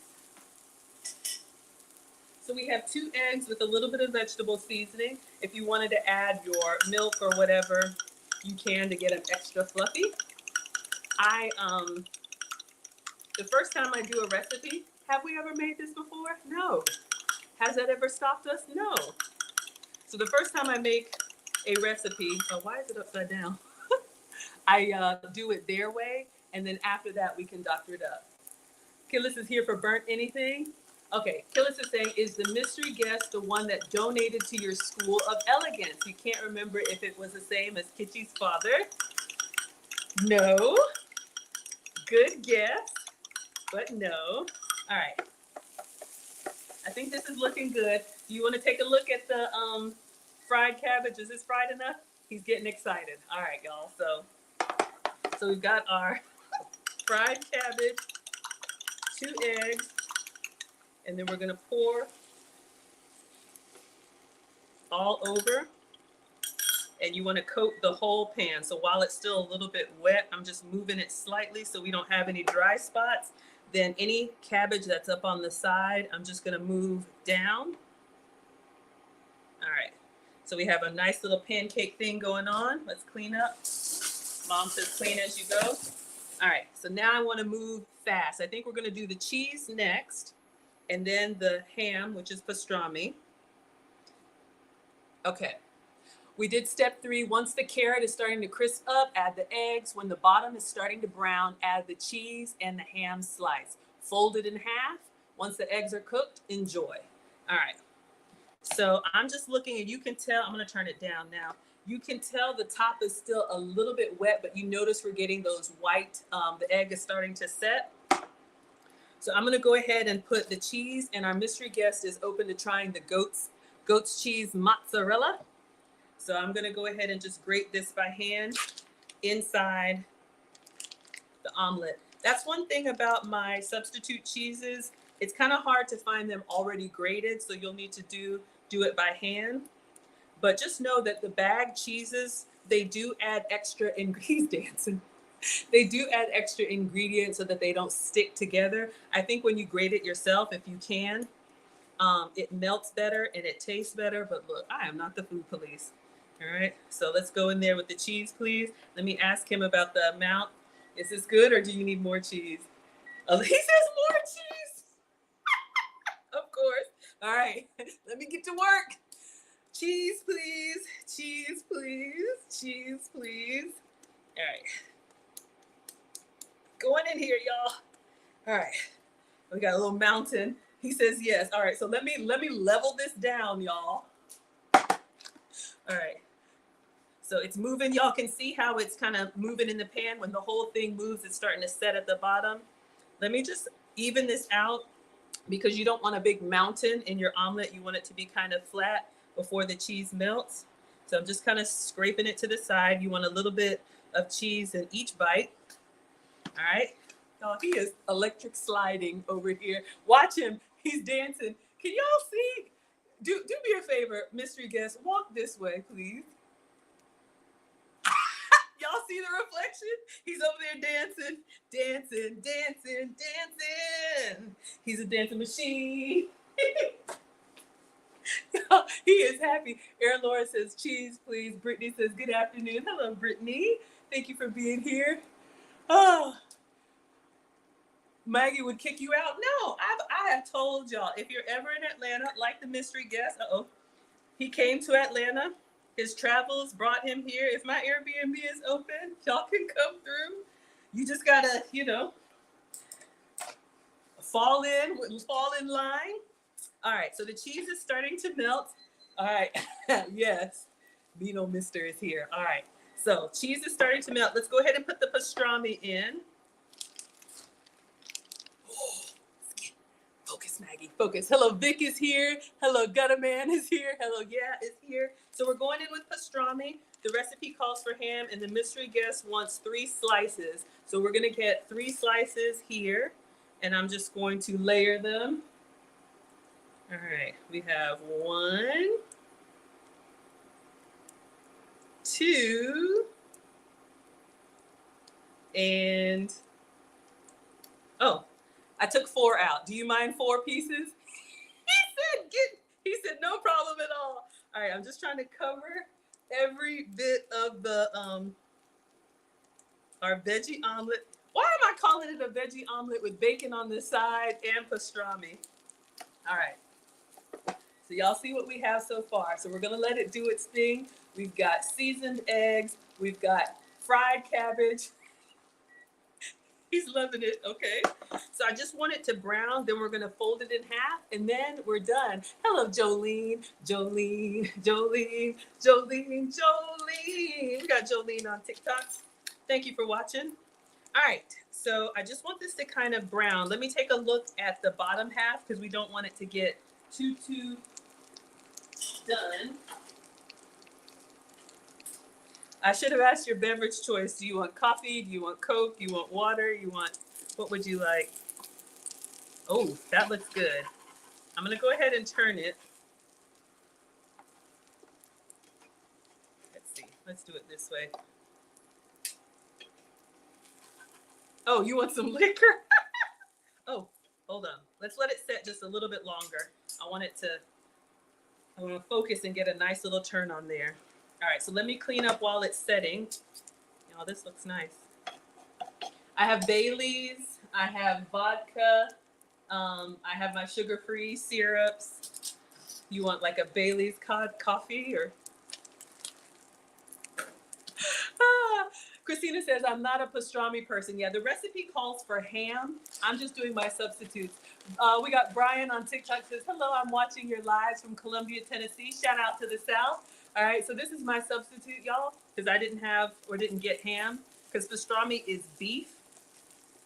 So we have 2 eggs with a little bit of vegetable seasoning. If you wanted to add your milk or whatever, you can to get them extra fluffy. The first time I do a recipe, have we ever made this before? No. Has that ever stopped us? No. So the first time I make a recipe, oh, why is it upside down? I do it their way, and then after that, we can doctor it up. Killis is here for burnt anything. Okay, Killis is saying, is the mystery guest the one that donated to your school of elegance? You can't remember if it was the same as Kitty's father. No. Good guess, but no. All right. I think this is looking good. Do you want to take a look at the fried cabbage? Is this fried enough? He's getting excited. All right, y'all. So we've got our fried cabbage, 2 eggs, and then we're gonna pour all over. And you want to coat the whole pan. So while it's still a little bit wet, I'm just moving it slightly so we don't have any dry spots. Then any cabbage that's up on the side, I'm just gonna move down. All right, so we have a nice little pancake thing going on. Let's clean up. Mom says clean as you go. All right, so now I wanna move fast. I think we're gonna do the cheese next, and then the ham, which is pastrami. Okay. We did step 3. Once the carrot is starting to crisp up, add the eggs. When the bottom is starting to brown, add the cheese and the ham slice. Fold it in half. Once the eggs are cooked, enjoy. All right. So I'm just looking, and you can tell, I'm going to turn it down now. You can tell the top is still a little bit wet, but you notice we're getting those white, the egg is starting to set. So I'm going to go ahead and put the cheese, and our mystery guest is open to trying the goat's cheese mozzarella. So I'm gonna go ahead and just grate this by hand inside the omelet. That's one thing about my substitute cheeses. It's kind of hard to find them already grated, so you'll need to do it by hand. But just know that the bagged cheeses, they do add extra ingredients. They do add extra ingredients so that they don't stick together. I think when you grate it yourself, if you can, it melts better and it tastes better. But look, I am not the food police. All right, so let's go in there with the cheese, please. Let me ask him about the amount. Is this good, or do you need more cheese? Oh, he says more cheese. Of course. All right, let me get to work. Cheese, please. Cheese, please. Cheese, please. All right. Going in here, y'all. All right. We got a little mountain. He says yes. All right, so let me level this down, y'all. All right. So it's moving. Y'all can see how it's kind of moving in the pan. When the whole thing moves, it's starting to set at the bottom. Let me just even this out, because you don't want a big mountain in your omelet. You want it to be kind of flat before the cheese melts. So I'm just kind of scraping it to the side. You want a little bit of cheese in each bite. All right. Oh, he is electric sliding over here. Watch him. He's dancing. Can y'all see? Do me a favor, mystery guest. Walk this way, please. Y'all see the reflection? He's over there dancing, dancing, dancing, dancing. He's a dancing machine. He is happy. Aaron Laura says, cheese, please. Brittany says, good afternoon. Hello, Brittany. Thank you for being here. Oh, Maggie would kick you out. No, I have told y'all, if you're ever in Atlanta, like the mystery guest, he came to Atlanta. His travels brought him here. If my Airbnb is open, y'all can come through. You just gotta, fall in line. All right, so the cheese is starting to melt. All right, yes, Bino Mister is here. All right, so cheese is starting to melt. Let's go ahead and put the pastrami in. Focus, Maggie, focus. Hello, Vic is here. Hello, Gutter Man is here. Hello, Yeah is here. So we're going in with pastrami. The recipe calls for ham, and the mystery guest wants 3 slices. So we're gonna get 3 slices here, and I'm just going to layer them. All right, we have 1, 2, and oh, I took 4 out. Do you mind 4 pieces? He said no problem at all. All right, I'm just trying to cover every bit of the our veggie omelet. Why am I calling it a veggie omelet with bacon on the side and pastrami? All right. So y'all see what we have so far. So we're gonna let it do its thing. We've got seasoned eggs. We've got fried cabbage. He's loving it. Okay. So I just want it to brown. Then we're gonna fold it in half, and then we're done. Hello, Jolene. Jolene. Jolene. Jolene. Jolene. We got Jolene on TikTok. Thank you for watching. All right. So I just want this to kind of brown. Let me take a look at the bottom half because we don't want it to get too done. I should have asked your beverage choice. Do you want coffee? Do you want Coke? Do you want water? What would you like? Oh, that looks good. I'm gonna go ahead and turn it. Let's see, let's do it this way. Oh, you want some liquor? Oh, hold on. Let's let it set just a little bit longer. I want to focus and get a nice little turn on there. All right, so let me clean up while it's setting. Oh, this looks nice. I have Bailey's, I have vodka, I have my sugar-free syrups. You want like a Bailey's coffee or? Christina says, I'm not a pastrami person. Yeah, the recipe calls for ham. I'm just doing my substitutes. We got Brian on TikTok says, hello, I'm watching your lives from Columbia, Tennessee. Shout out to the South. All right, so this is my substitute, y'all, because I didn't have or didn't get ham, because pastrami is beef.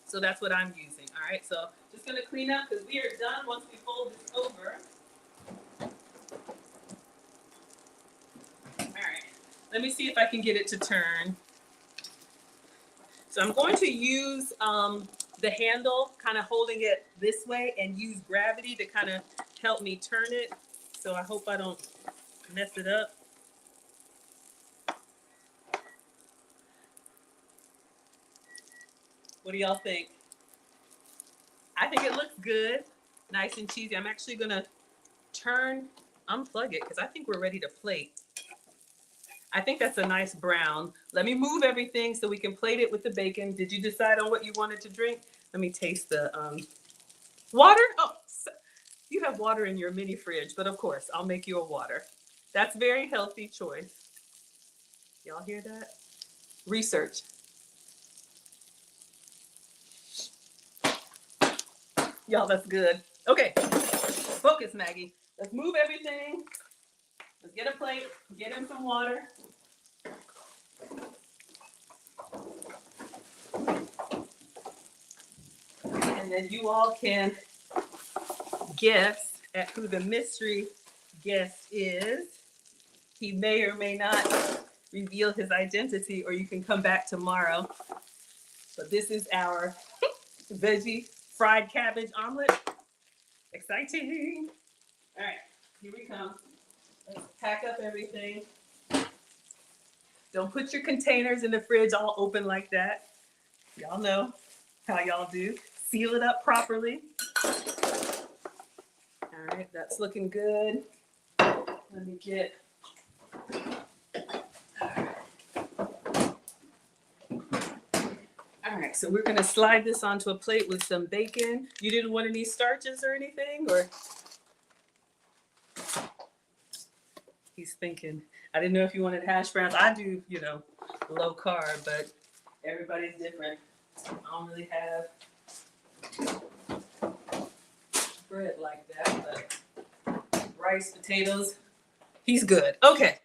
So that's what I'm using. All right, so just gonna clean up because we are done once we fold this over. All right, let me see if I can get it to turn. So I'm going to use the handle, kind of holding it this way, and use gravity to kind of help me turn it. So I hope I don't mess it up. What do y'all think? I think it looks good, nice and cheesy. I'm actually gonna unplug it, because I think we're ready to plate. I think that's a nice brown. Let me move everything so we can plate it with the bacon. Did you decide on what you wanted to drink? Let me taste the water. Oh, you have water in your mini fridge, but of course, I'll make you a water. That's a very healthy choice. Y'all hear that? Research. Y'all, that's good. Okay, focus, Maggie. Let's move everything. Let's get a plate, get him some water. And then you all can guess at who the mystery guest is. He may or may not reveal his identity, or you can come back tomorrow. But this is our veggie fried cabbage omelet. Exciting. All right, here we come. Let's pack up everything. Don't put your containers in the fridge all open like that. Y'all know how y'all do. Seal it up properly. All right, that's looking good. Let me get. All right, so we're gonna slide this onto a plate with some bacon. You didn't want any starches or anything, or? He's thinking. I didn't know if you wanted hash browns. I do, low carb, but everybody's different. I don't really have bread like that, but rice, potatoes, he's good. Okay.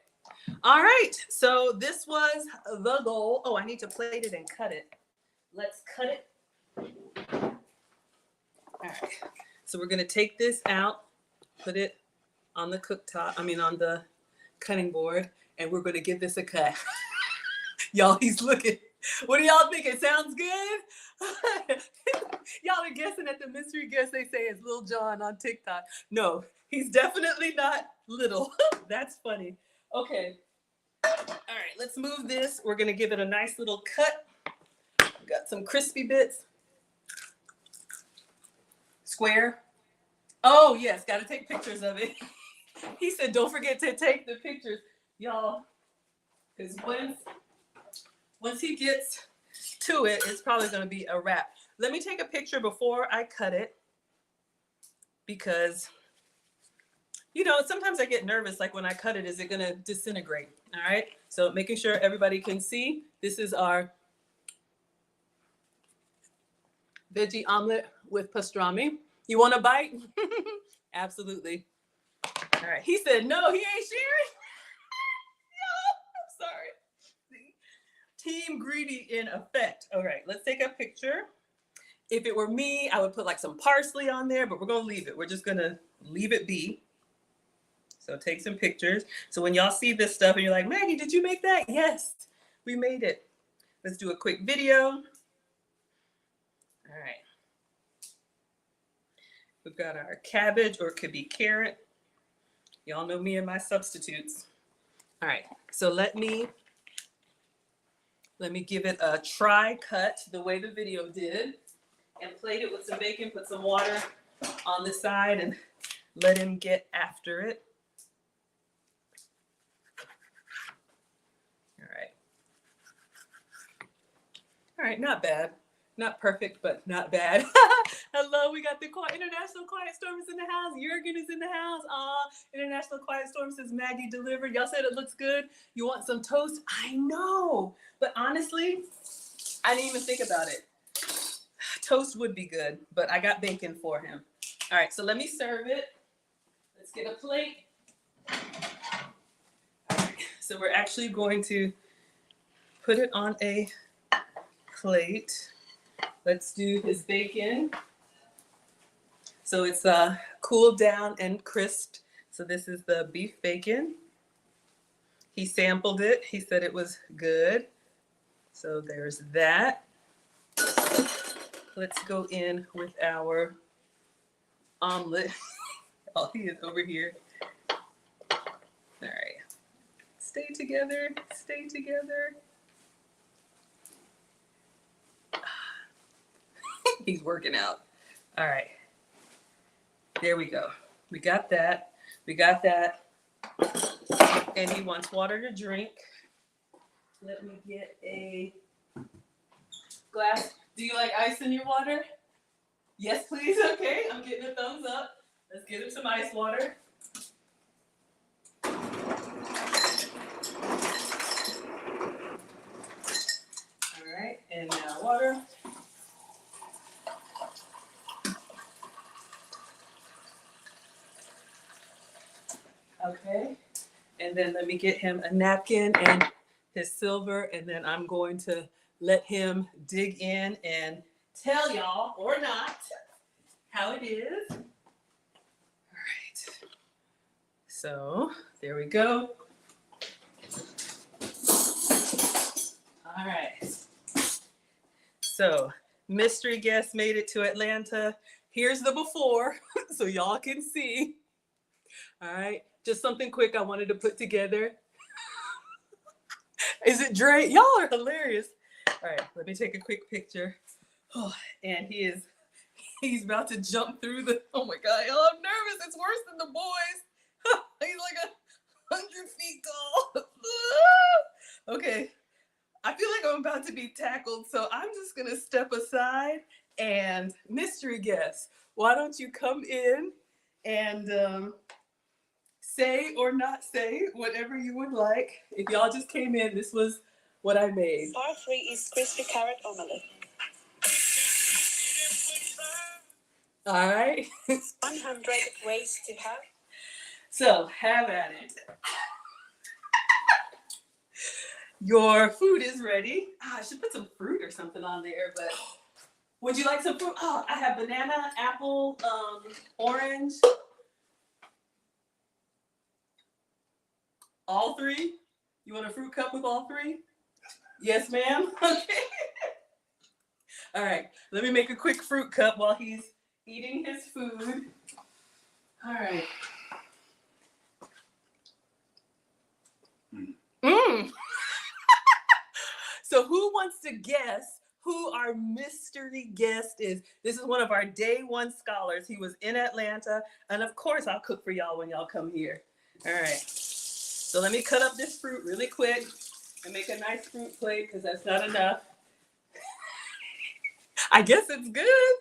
All right. So this was the goal. Oh, I need to plate it and cut it. Let's cut it. All right. So we're going to take this out, put it on the on the cutting board, and we're going to give this a cut. Y'all, he's looking. What do y'all think? It sounds good? Y'all are guessing at the mystery guest they say is Lil Jon on TikTok. No, he's definitely not little. That's funny. Okay. All right, let's move this. We're going to give it a nice little cut. We got some crispy bits. Square. Oh, yes, got to take pictures of it. He said, don't forget to take the pictures. Y'all, because once he gets to it, it's probably going to be a wrap. Let me take a picture before I cut it because, you know, sometimes I get nervous, like when I cut it, is it going to disintegrate? All right. So making sure everybody can see, this is our veggie omelet with pastrami. You want a bite? Absolutely. All right. He said, no, he ain't sharing. No, I'm sorry. Team greedy in effect. All right, let's take a picture. If it were me, I would put like some parsley on there, but we're gonna leave it. We're just gonna leave it be. So take some pictures. So when y'all see this stuff and you're like, Maggie, did you make that? Yes, we made it. Let's do a quick video. All right. We've got our cabbage, or it could be carrot. Y'all know me and my substitutes. All right, so let me give it a try cut the way the video did, and plate it with some bacon, put some water on the side, and let him get after it. All right, not bad. Not perfect, but not bad. Hello, we got the International Quiet Storm is in the house. Jurgen is in the house. International Quiet Storm says Maggie delivered. Y'all said it looks good. You want some toast? I know, but honestly, I didn't even think about it. Toast would be good, but I got bacon for him. All right, so let me serve it. Let's get a plate. All right, so we're actually going to put it on a plate. Let's do his bacon. So it's cooled down and crisped. So this is the beef bacon. He sampled it. He said it was good. So there's that. Let's go in with our omelet. Oh, he is over here. All right. Stay together. Stay together. He's working out. All right. There we go. We got that. We got that. And he wants water to drink. Let me get a glass. Do you like ice in your water? Yes, please. Okay. I'm getting a thumbs up. Let's get him some ice water. All right. And now water. Okay, and then let me get him a napkin and his silver, and then I'm going to let him dig in and tell y'all, or not, how it is. All right, so there we go. All right, so mystery guest made it to Atlanta. Here's the before, so y'all can see. All right. Just something quick I wanted to put together. Is it Dre? Y'all are hilarious. All right, let me take a quick picture. Oh, and he's about to jump through the, oh my God, y'all, I'm nervous. It's worse than the boys. He's like 100 feet tall. Okay, I feel like I'm about to be tackled, so I'm just gonna step aside. And mystery guest, why don't you come in and say or not say whatever you would like. If y'all just came in, this was what I made. Part 3 is crispy carrot omelette. All right. 100 ways to have. So have at it. Your food is ready. I should put some fruit or something on there, but would you like some fruit? Oh, I have banana, apple, orange. All three? You want a fruit cup with all three? Yes, ma'am. Okay. All right. Let me make a quick fruit cup while he's eating his food. All right. Mm. So who wants to guess who our mystery guest is? This is one of our day one scholars. He was in Atlanta. And of course, I'll cook for y'all when y'all come here. All right. So let me cut up this fruit really quick and make a nice fruit plate because that's not enough. I guess it's good.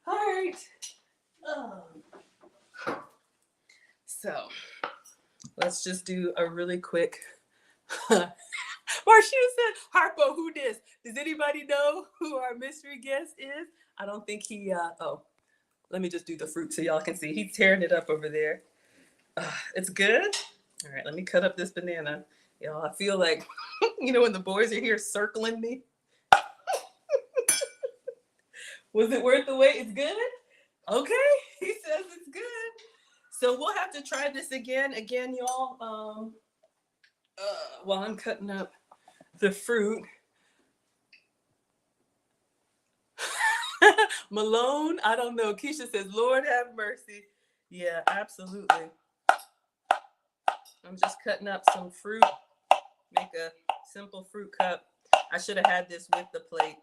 All right. So let's just do a really quick. Marcia said, Harpo, who this? Does anybody know who our mystery guest is? I don't think he, let me just do the fruit so y'all can see. He's tearing it up over there. It's good. All right, let me cut up this banana. Y'all, I feel like, when the boys are here circling me. Was it worth the wait? It's good? Okay, he says it's good. So we'll have to try this again, y'all. While I'm cutting up the fruit. Malone, I don't know. Keisha says, Lord have mercy. Yeah, absolutely. I'm just cutting up some fruit. Make a simple fruit cup. I should have had this with the plate.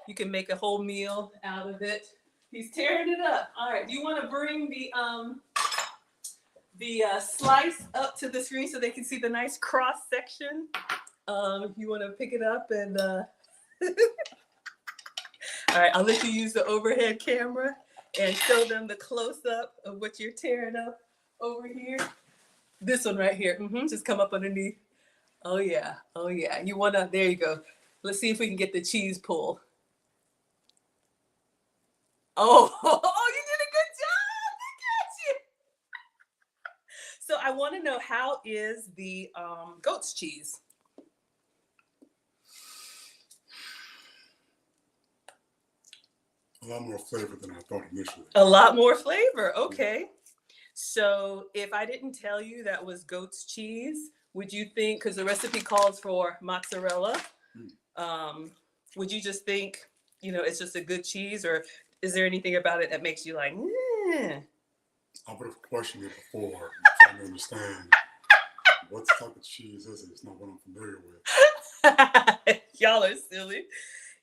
You can make a whole meal out of it. He's tearing it up. All right, do you want to bring the slice up to the screen so they can see the nice cross section? If you want to pick it up and all right, I'll let you use the overhead camera and show them the close-up of what you're tearing up over here. This one right here. Just come up underneath. Oh yeah. You wanna, there you go. Let's see if we can get the cheese pull. Oh, you did a good job. Look at you. So I want to know, how is the goat's cheese? A lot more flavor than I thought initially. A lot more flavor. Okay. So if I didn't tell you that was goat's cheese, would you think, because the recipe calls for mozzarella, would you just think, it's just a good cheese, or is there anything about it that makes you like, I would have questioned it before, trying to understand what type of cheese is it. It's not what I'm familiar with. Y'all are silly.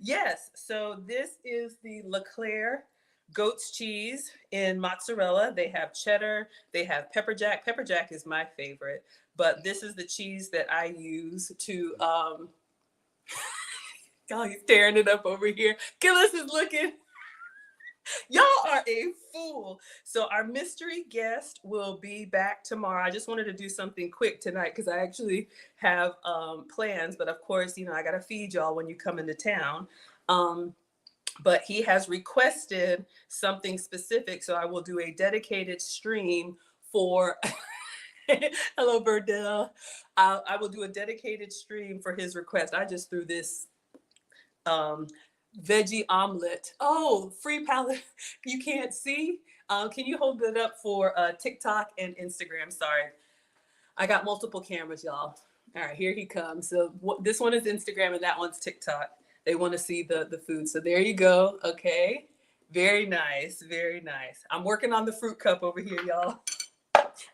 Yes, so this is the Leclerc goat's cheese in mozzarella. They have cheddar, they have pepper jack. Pepper jack is my favorite, but this is the cheese that I use to, oh, he's tearing it up over here. Gillis is looking. Y'all are a fool. So our mystery guest will be back tomorrow. I just wanted to do something quick tonight because I actually have plans, but of course, I got to feed y'all when you come into town. But he has requested something specific, so I will do a dedicated stream for, hello, Burdell. I will do a dedicated stream for his request. I just threw this veggie omelet. Oh, free palette. You can't see. Can you hold it up for TikTok and Instagram? Sorry. I got multiple cameras, y'all. All right, here he comes. So this one is Instagram and that one's TikTok. They want to see the food. So there you go. Okay. Very nice. Very nice. I'm working on the fruit cup over here, y'all.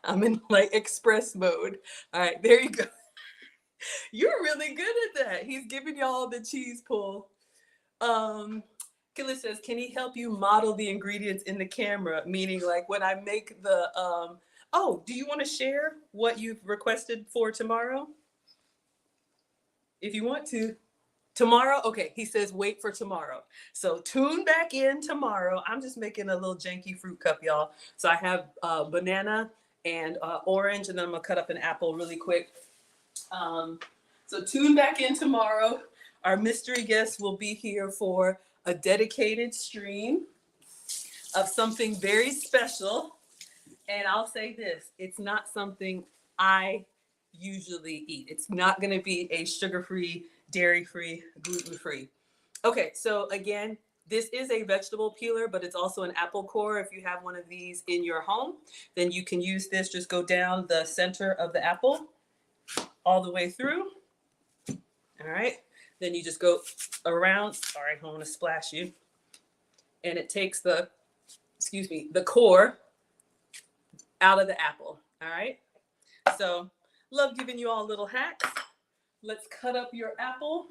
I'm in like express mode. All right, there you go. You're really good at that. He's giving y'all the cheese pull. Killa says, can he help you model the ingredients in the camera? Meaning like when I make the, do you want to share what you've requested for tomorrow? If you want to. Tomorrow? Okay, he says wait for tomorrow. So tune back in tomorrow. I'm just making a little janky fruit cup, y'all. So I have banana and orange, and then I'm gonna cut up an apple really quick. So tune back in tomorrow. Our mystery guest will be here for a dedicated stream of something very special. And I'll say this, it's not something I usually eat. It's not gonna be a sugar-free, dairy-free, gluten-free. Okay, so again, This is a vegetable peeler, but it's also an apple core. If you have one of these in your home, then you can use this. Just go down the center of the apple all the way through. All right. Then you just go around. Sorry, I don't want to splash you. And it takes the core out of the apple. All right. So love giving you all little hacks. Let's cut up your apple.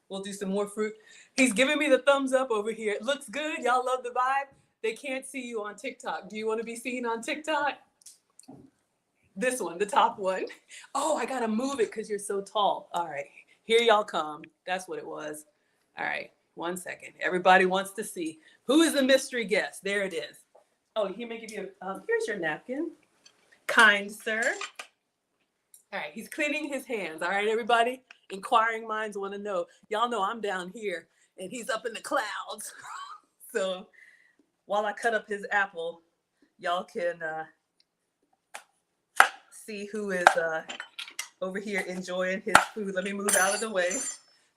We'll do some more fruit. He's giving me the thumbs up over here. It looks good. Y'all love the vibe. They can't see you on TikTok. Do you want to be seen on TikTok? This one, the top one. Oh, I got to move it because you're so tall. All right. Here y'all come. That's what it was. All right. 1 second. Everybody wants to see. Who is the mystery guest? There it is. Oh, he may give you here's your napkin. Kind sir. All right. He's cleaning his hands. All right, everybody? Inquiring minds want to know. Y'all know I'm down here and he's up in the clouds. So while I cut up his apple, y'all can see who is over here enjoying his food. Let me move out of the way.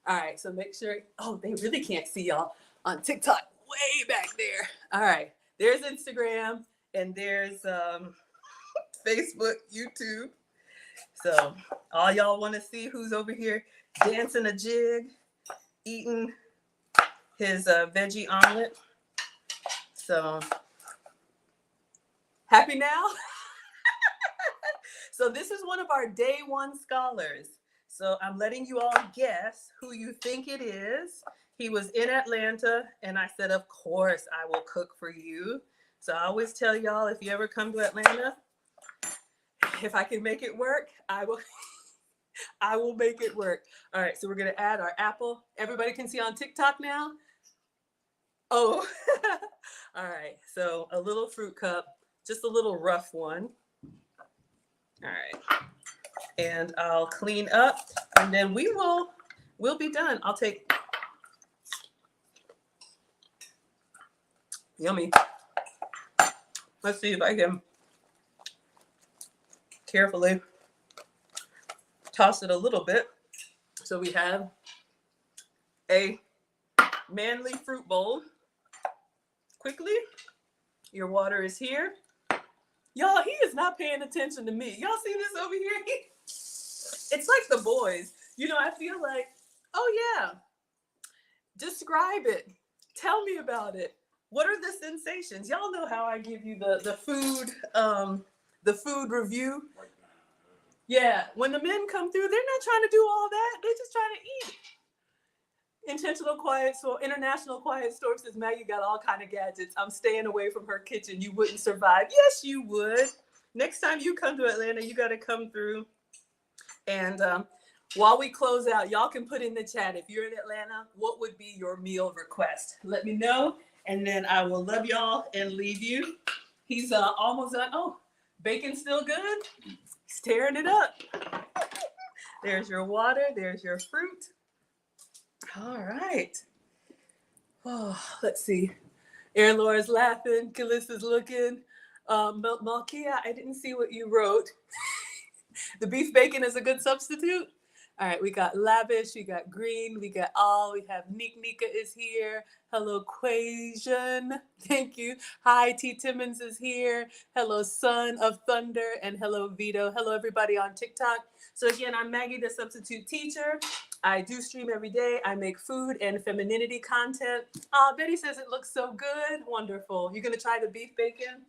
All right, so make sure. Oh, they really can't see y'all on TikTok way back there. All right, there's Instagram and there's Facebook, YouTube. So all y'all want to see who's over here dancing a jig, eating his veggie omelet. So happy now? So this is one of our day one scholars. So I'm letting you all guess who you think it is. He was in Atlanta and I said, of course I will cook for you. So I always tell y'all, if you ever come to Atlanta, if I can make it work, I will. I will make it work. All right, so we're gonna add our apple. Everybody can see on TikTok now. Oh, all right. So a little fruit cup, just a little rough one. All right, and I'll clean up, and then we'll be done. I'll take. Yummy. Let's see if I can carefully toss it a little bit. So we have a manly fruit bowl. Quickly, your water is here. Y'all, he is not paying attention to me. Y'all see this over here? It's like the boys. You know, I feel like, oh yeah, describe it. Tell me about it. What are the sensations? Y'all know how I give you the food review. Yeah, when the men come through, they're not trying to do all that. They're just trying to eat. International quiet storm says Maggie got all kind of gadgets. I'm staying away from her kitchen. You wouldn't survive. Yes, you would. Next time you come to Atlanta, you got to come through. And while we close out, y'all can put in the chat, if you're in Atlanta, what would be your meal request? Let me know, and then I will love y'all and leave you. He's almost done. Oh, bacon's still good. He's tearing it up. There's your water. There's your fruit. All right. Oh, let's see. Erin Laura's laughing. Kalissa's looking. Malkia, I didn't see what you wrote. The beef bacon is a good substitute. All right, we got lavish, we got green, we got all. We have Nika is here. Hello, Quasian. Thank you. Hi, T. Timmons is here. Hello, Son of Thunder, and hello, Vito. Hello, everybody on TikTok. So again, I'm Maggie, the substitute teacher. I do stream every day. I make food and femininity content. Betty says it looks so good. Wonderful. You're gonna try the beef bacon?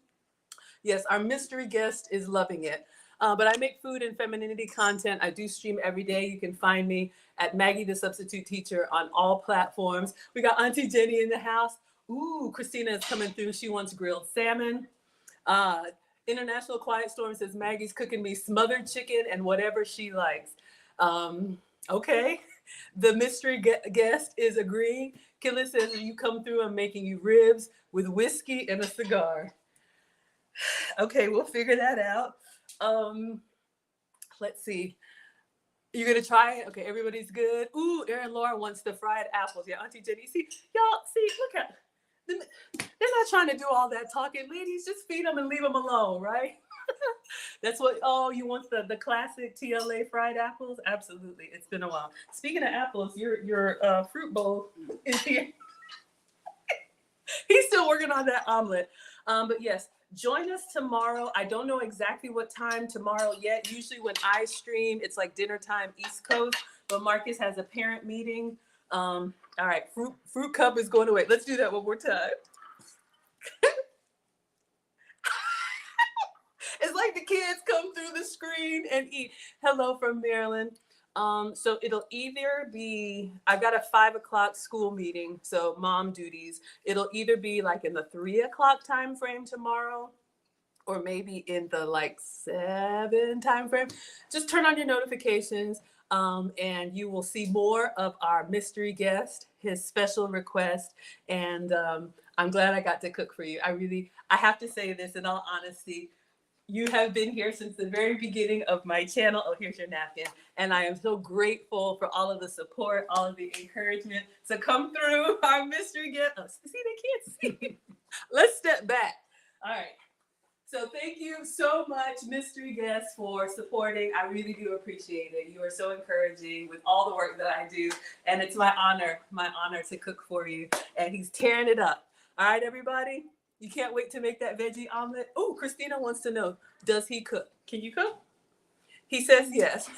Yes, our mystery guest is loving it. But I make food and femininity content. I do stream every day. You can find me at Maggie, the substitute teacher, on all platforms. We got Auntie Jenny in the house. Ooh, Christina is coming through. She wants grilled salmon. International Quiet Storm says Maggie's cooking me smothered chicken and whatever she likes. Okay. The mystery guest is agreeing. Killa says you come through, I'm making you ribs with whiskey and a cigar. Okay, we'll figure that out. Let's see. You're gonna try it? Okay, everybody's good. Ooh, Erin Laura wants the fried apples. Yeah, Auntie Jenny. See, y'all, look at them. They're not trying to do all that talking. Ladies, just feed them and leave them alone, right? That's what, oh, you want the classic TLA fried apples? Absolutely. It's been a while. Speaking of apples, your fruit bowl is here. He's still working on that omelet. But yes, join us tomorrow. I don't know exactly what time tomorrow yet. Usually when I stream, it's like dinner time East Coast, but Marcus has a parent meeting. All right, fruit cup is going away. Let's do that one more time. It's like the kids come through the screen and eat. Hello from Maryland. So it'll either be, I've got a 5 o'clock school meeting, so mom duties. It'll either be like in the 3 o'clock time frame tomorrow, or maybe in the like 7 time frame. Just turn on your notifications, and you will see more of our mystery guest, his special request. And I'm glad I got to cook for you. I have to say this in all honesty. You have been here since the very beginning of my channel. Oh, here's your napkin. And I am so grateful for all of the support, all of the encouragement. So come through our mystery guest. Oh, see, they can't see. Let's step back. All right. So thank you so much, mystery guest, for supporting. I really do appreciate it. You are so encouraging with all the work that I do. And it's my honor to cook for you. And he's tearing it up. All right, everybody. You can't wait to make that veggie omelet. Oh, Christina wants to know, does he cook? Can you cook? He says yes.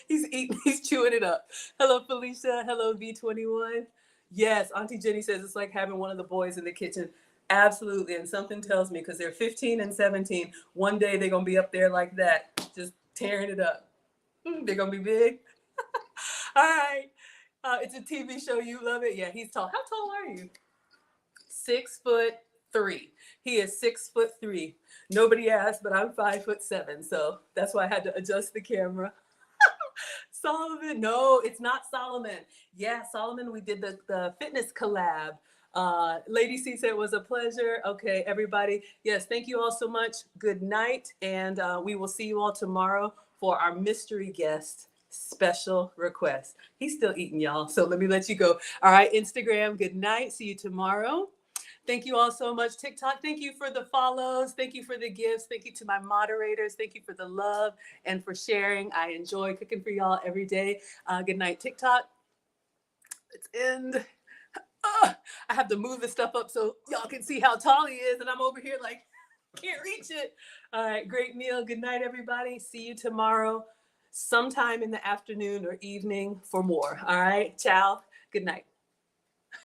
He's eating, he's chewing it up. Hello, Felicia. Hello, V21. Yes, Auntie Jenny says it's like having one of the boys in the kitchen. Absolutely. And something tells me, because they're 15 and 17, one day they're going to be up there like that, just tearing it up. They're going to be big. All right. It's a TV show. You love it. Yeah, he's tall. How tall are you? 6'3". He is 6'3". Nobody asked, but I'm 5'7". So that's why I had to adjust the camera. Solomon, no, it's not Solomon. Yeah, Solomon, we did the fitness collab. Lady C said it was a pleasure. Okay, everybody. Yes, thank you all so much. Good night. And we will see you all tomorrow for our mystery guest special request. He's still eating, y'all. So let me let you go. All right, Instagram, good night. See you tomorrow. Thank you all so much. TikTok, thank you for the follows. Thank you for the gifts. Thank you to my moderators. Thank you for the love and for sharing. I enjoy cooking for y'all every day. Good night, TikTok. Let's end. I have to move this stuff up so y'all can see how tall he is. And I'm over here like, can't reach it. All right, great meal. Good night, everybody. See you tomorrow sometime in the afternoon or evening for more. All right, ciao. Good night.